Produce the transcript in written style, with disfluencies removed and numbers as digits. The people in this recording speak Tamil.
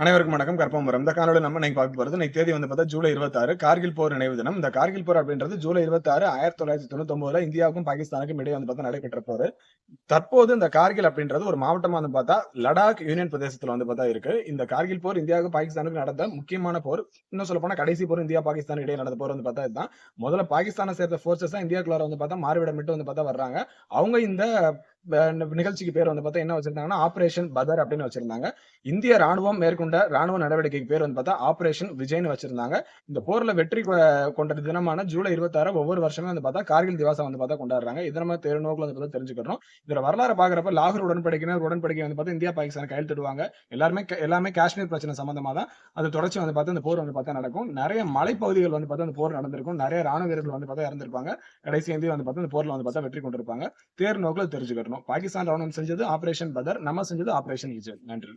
அனைவருக்கும் வணக்கம். கற்பகம் இந்த காணொளி நம்ம இன்னைக்கு பார்க்க போறது இன்னைக்கு தேதி வந்து பார்த்தா ஜூலை 26 கார்கில் போர் நினைவு தினம். இந்த கார்கில் போர் அப்படின்றது ஜூலை 26 1999 இந்தியாவுக்கும் பாகிஸ்தானுக்கும் இடையே வந்து பார்த்தா நடைபெற்ற போர். தற்போது இந்த கார்கில் அப்படின்றது ஒரு மாவட்டமா வந்து பார்த்தா லடாக் யூனியன் பிரதேசத்துல வந்து பார்த்தா இருக்கு. இந்த கார்கில் போர் இந்தியாவுக்கும் பாகிஸ்தானுக்கும் நடந்த முக்கியமான போர். இன்னும் சொல்ல போனா கடைசி போர் இந்தியா பாகிஸ்தான் இடையே நடந்த போர் வந்து பார்த்தா இதுதான். முதல்ல பாகிஸ்தானை சேர்ந்த போர்சஸ் தான் இந்தியாக்குள்ளார வந்து பார்த்தா மாறுவிடமிட்டு வந்து பார்த்தா வர்றாங்க. அவங்க இந்த நிகழ்ச்சிக்கு பேர் வந்து பார்த்தா என்ன வச்சிருந்தாங்கன்னா ஆபரேஷன் பதர் அப்படின்னு வச்சிருந்தாங்க. இந்திய ராணுவம் மேற்கொண்ட ராணுவ நடவடிக்கைக்கு பேர் வந்து பார்த்தா ஆபரேஷன் விஜய்னு வச்சிருந்தாங்க. இந்த போர்ல வெற்றி கொண்ட தினமான ஜூலை 26 ஒவ்வொரு வருஷமே வந்து பார்த்தா கார்கில் திவாசம் வந்து பார்த்தா கொண்டாடுறாங்க. இதை நம்ம நோக்கில் வந்து பார்த்தா தெரிஞ்சுக்கிறோம். இதோட வரலாறு பாக்குறப்ப லாகூர் உடன்படிக்கை வந்து பார்த்தா இந்தியா பாகிஸ்தான் கையெழுத்திடுவாங்க. எல்லாமே காஷ்மீர் பிரச்சனை சம்பந்தமா தான். அது தொடர்ச்சி வந்து பார்த்தா இந்த போர் வந்து பார்த்தா நடக்கும். நிறைய மலைப்பகுதிகள் வந்து பார்த்தா இந்த போர் நடந்திருக்கும். நிறைய ராணுவ வீரர்கள் வந்து பார்த்தா இறந்திருப்பாங்க. கடைசி இந்தியா வந்து பார்த்தா இந்த போர்ல வந்து பார்த்தா வெற்றி கொண்டிருப்பாங்க. நோக்கில் தெரிஞ்சுக்கிறோம். பாகிஸ்தான் ராணுவம் செஞ்சது ஆபரேஷன் பதர், நம்ம செஞ்சது ஆபரேஷன் விஜய். நன்றி.